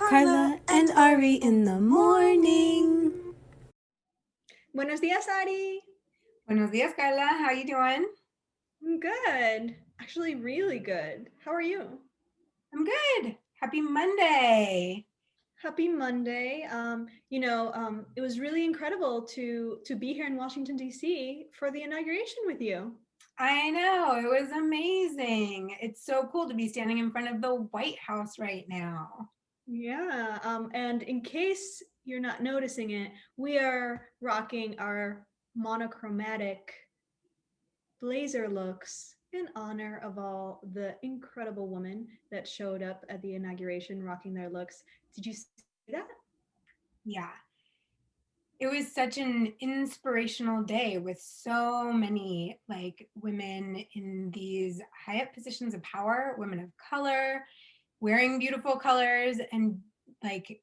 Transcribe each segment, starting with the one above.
Carla and Ari in the morning. Buenos días, Ari. Buenos dias, Carla. How you doing? I'm good. Actually, really good. How are you? I'm good. Happy Monday. Happy Monday. It was really incredible to be here in Washington, D.C. for the inauguration with you. I know, it was amazing. It's so cool to be standing in front of the White House right now. Yeah. And in case you're not noticing it, we are rocking our monochromatic blazer looks in honor of all the incredible women that showed up at the inauguration rocking their looks. Did you see that? Yeah. It was such an inspirational day with so many women in these high up positions of power, women of color, wearing beautiful colors, and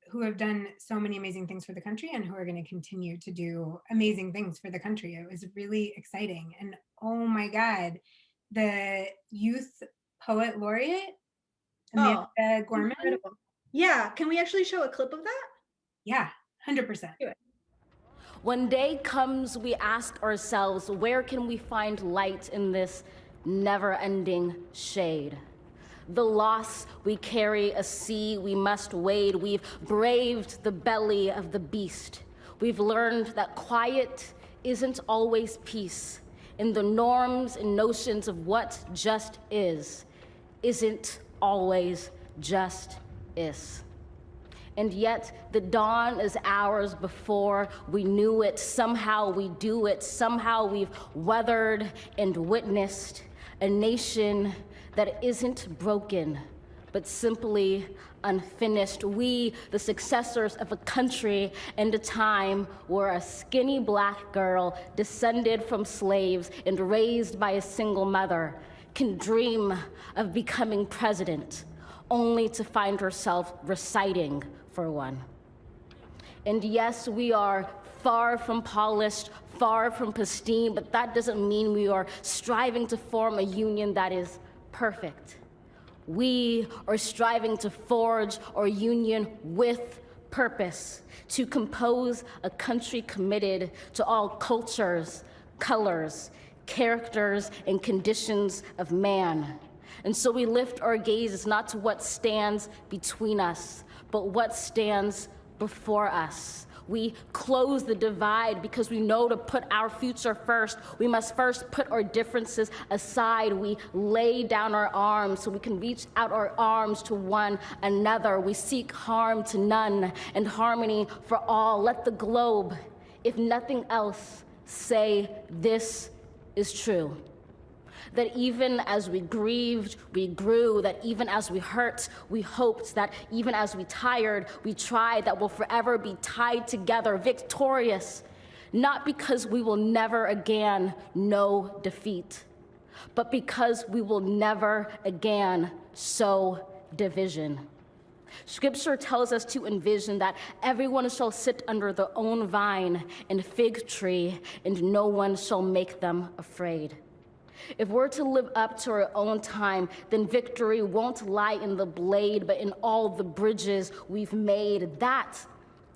who have done so many amazing things for the country and who are going to continue to do amazing things for the country. It was really exciting. And oh my God, the youth poet laureate, Amanda Gorman. Incredible. Yeah, can we actually show a clip of that? Yeah, 100%. Do it. When day comes, we ask ourselves, where can we find light in this never-ending shade? The loss we carry, a sea we must wade. We've braved the belly of the beast. We've learned that quiet isn't always peace. In the norms and notions of what just isn't always just is. And yet the dawn is hours before we knew it. Somehow we do it. Somehow we've weathered and witnessed a nation that isn't broken, but simply unfinished. We, the successors of a country and a time where a skinny black girl descended from slaves and raised by a single mother can dream of becoming president, only to find herself reciting for one. And yes, we are far from polished, far from pristine, but that doesn't mean we are striving to form a union that is perfect. We are striving to forge our union with purpose, to compose a country committed to all cultures, colors, characters, and conditions of man. And so we lift our gazes not to what stands between us, but what stands before us. We close the divide because we know to put our future first, we must first put our differences aside. We lay down our arms so we can reach out our arms to one another. We seek harm to none and harmony for all. Let the globe, if nothing else, say this is true. That even as we grieved, we grew, that even as we hurt, we hoped, that even as we tired, we tried, that we'll forever be tied together, victorious, not because we will never again know defeat, but because we will never again sow division. Scripture tells us to envision that everyone shall sit under their own vine and fig tree, and no one shall make them afraid. If we're to live up to our own time, then victory won't lie in the blade, but in all the bridges we've made. That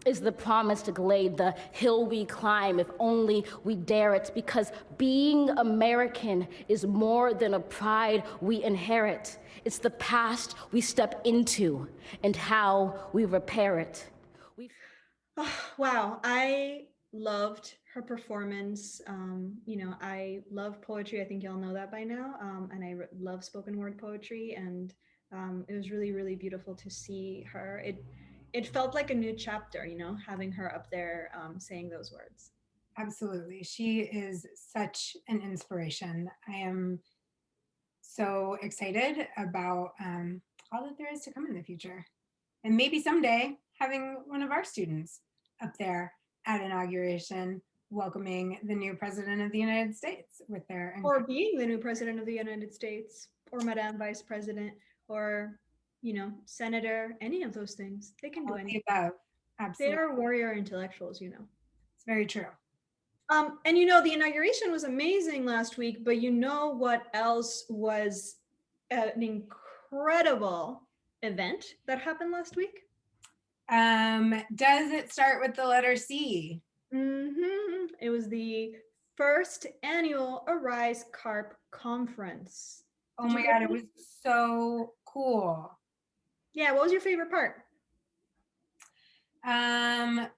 is the promised glade, the hill we climb, if only we dare it, because being American is more than a pride we inherit. It's the past we step into and how we repair it. Wow, I loved her performance. I love poetry. I think y'all know that by now. And I love spoken word poetry. And it was really, really beautiful to see her. It felt like a new chapter, having her up there saying those words. Absolutely. She is such an inspiration. I am so excited about all that there is to come in the future. And maybe someday having one of our students up there at inauguration, welcoming the new president of the United States with their... Or being the new president of the United States, or Madame Vice President, or, senator, any of those things. They can do anything. Above. Absolutely. They are warrior intellectuals, It's very true. And the inauguration was amazing last week, but what else was an incredible event that happened last week? Does it start with the letter C? It was the first annual Arise Carp Conference. Oh Did you my go God, to it it? was so cool. Yeah, what was your favorite part?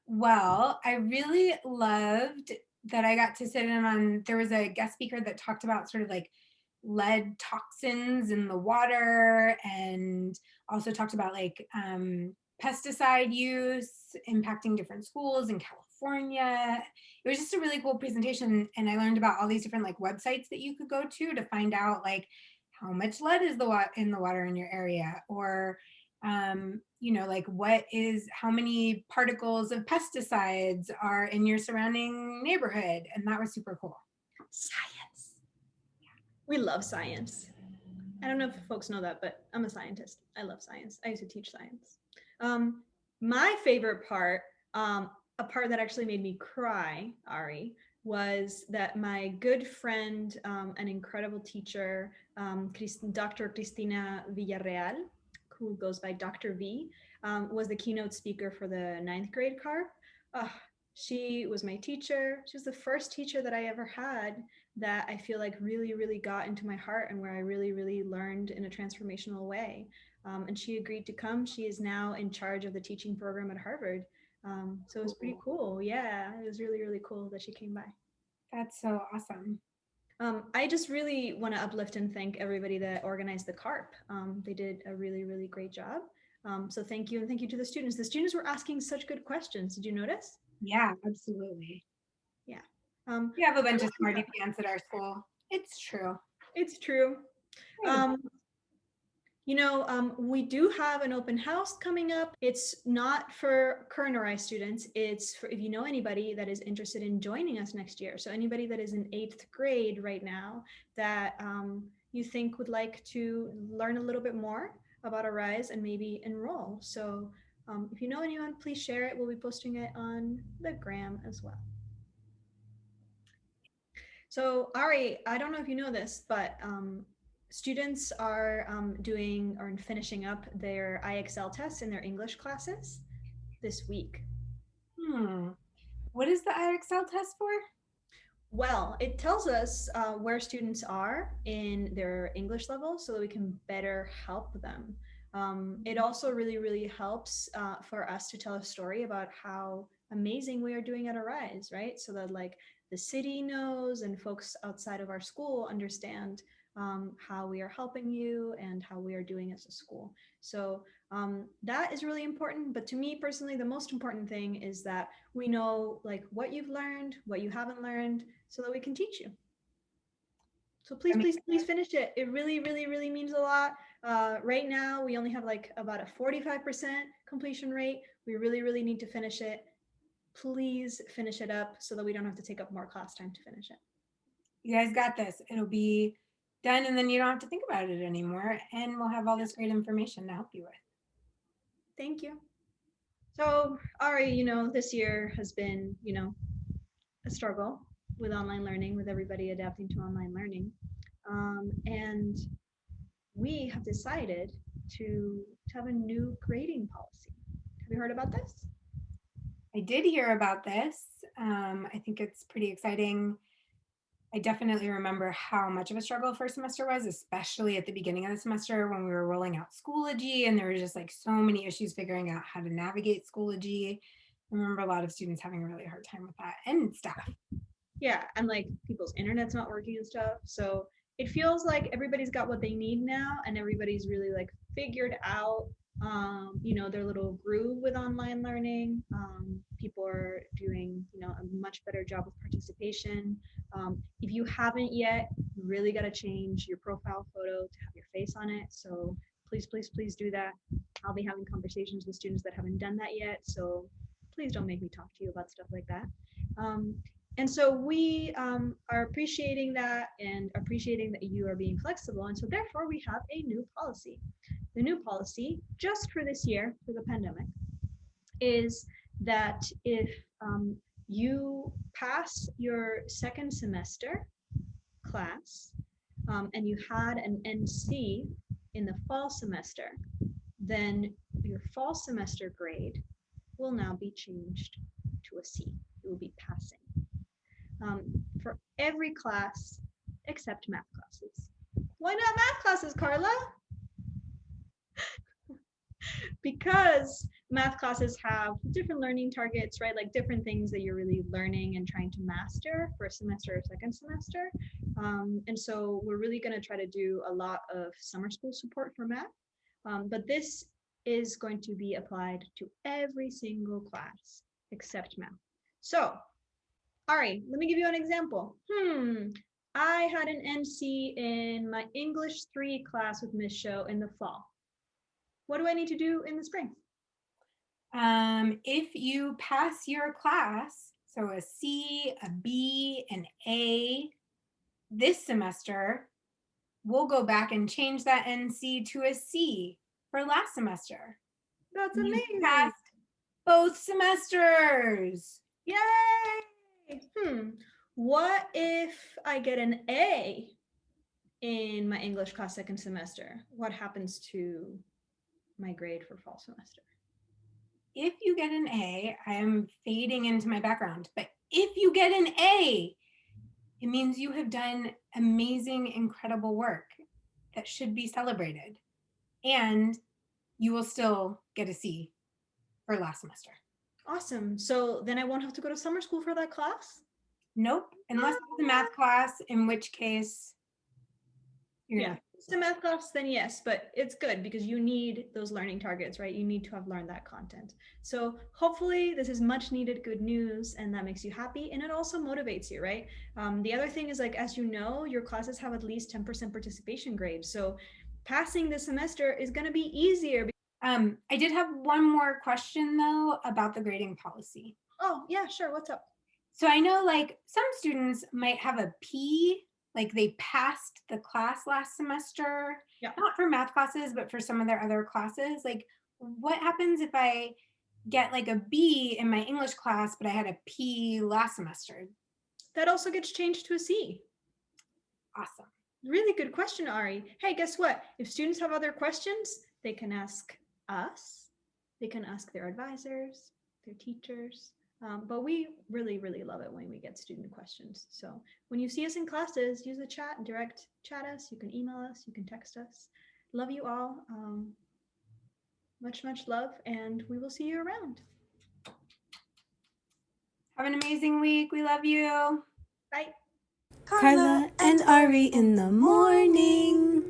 Well, I really loved that I got to sit in on, there was a guest speaker that talked about sort of like lead toxins in the water, and also talked about like pesticide use impacting different schools in California. It was just a really cool presentation, and I learned about all these different like websites that you could go to find out like how much lead is in the water in your area, or like how many particles of pesticides are in your surrounding neighborhood. And that was super cool. Science. We love science. I don't know if folks know that, but I'm a scientist. I love science. I used to teach science. My favorite part, a part that actually made me cry, Ari, was that my good friend, an incredible teacher, Dr. Cristina Villarreal, who goes by Dr. V, was the keynote speaker for the ninth grade CARP. She was my teacher. She was the first teacher that I ever had that I feel like really, really got into my heart and where I really, really learned in a transformational way. And she agreed to come. She is now in charge of the teaching program at Harvard. So it was pretty cool. Yeah, it was really, really cool that she came by. That's so awesome. I just really want to uplift and thank everybody that organized the CARP. They did a really, really great job. So thank you, and thank you to the students. The students were asking such good questions. Did you notice? Yeah, absolutely. Yeah. We have a bunch of smarty pants at our school. It's true. It's true. We do have an open house coming up. It's not for current Arise students. It's for if you know anybody that is interested in joining us next year. So anybody that is in 8th grade right now that you think would like to learn a little bit more about Arise and maybe enroll. So if you know anyone, please share it. We'll be posting it on the gram as well. So Ari, I don't know if you know this, but students are doing or finishing up their IXL tests in their English classes this week. What is the IXL test for? Well, it tells us where students are in their English level so that we can better help them. It also really, really helps for us to tell a story about how amazing we are doing at Arise, right? So that like the city knows and folks outside of our school understand how we are helping you and how we are doing as a school. So that is really important. But to me personally, the most important thing is that we know like what you've learned, what you haven't learned, so that we can teach you. So please, please, please finish it. It really, really, really means a lot. Right now, we only have like about a 45% completion rate. We really, really need to finish it. Please finish it up so that we don't have to take up more class time to finish it. You guys got this. It'll be done, and then you don't have to think about it anymore. And we'll have all this great information to help you with. Thank you. So, Ari, this year has been, a struggle with online learning, with everybody adapting to online learning. And we have decided to have a new grading policy. Have you heard about this? I did hear about this. I think it's pretty exciting. I definitely remember how much of a struggle first semester was, especially at the beginning of the semester when we were rolling out Schoology, and there were just like so many issues figuring out how to navigate Schoology. I remember a lot of students having a really hard time with that, and staff. Yeah, and like people's internet's not working and stuff. So it feels like everybody's got what they need now, and everybody's really like figured out their little groove with online learning. People are doing a much better job of participation. If you haven't yet, you really got to change your profile photo to have your face on it. So please, please, please do that. I'll be having conversations with students that haven't done that yet. So please don't make me talk to you about stuff like that. And so we are appreciating that and appreciating that you are being flexible. And so therefore we have a new policy. The new policy, just for this year, for the pandemic, is that if you pass your second semester class and you had an NC in the fall semester, then your fall semester grade will now be changed to a C. You will be passing. For every class except math classes. Why not math classes, Carla? Because math classes have different learning targets, right? Like different things that you're really learning and trying to master for a semester or second semester. And so we're really going to try to do a lot of summer school support for math. But this is going to be applied to every single class except math. So, Ari, let me give you an example. I had an NC in my English 3 class with Miss Show in the fall. What do I need to do in the spring? If you pass your class, so a C, a B, an A, this semester, we'll go back and change that NC to a C for last semester. That's You amazing. passed both semesters. Yay! What if I get an A in my English class second semester? What happens to my grade for fall semester? If you get an A, I am fading into my background, but if you get an A, it means you have done amazing, incredible work that should be celebrated. And you will still get a C for last semester. Awesome. So then I won't have to go to summer school for that class? Nope, unless it's a math class, in which case you're Yeah. not. If it's a math class, then yes, but it's good because you need those learning targets, right? You need to have learned that content. So hopefully this is much needed good news and that makes you happy and it also motivates you, right? The other thing is like, as you know, your classes have at least 10% participation grade. So passing this semester is going to be easier. I did have one more question though about the grading policy. Oh, yeah, sure. What's up? So I know like some students might have a P, like they passed the class last semester, Yeah. not for math classes, but for some of their other classes. Like what happens if I get like a B in my English class, but I had a P last semester? That also gets changed to a C. Awesome. Really good question, Ari. Hey, guess what? If students have other questions, they can ask us, they can ask their advisors, their teachers. But we really, really love it when we get student questions. So when you see us in classes, use the chat, direct chat us. You can email us, you can text us. Love you all. Much, much love, and we will see you around. Have an amazing week. We love you. Bye. Carla and Ari in the morning.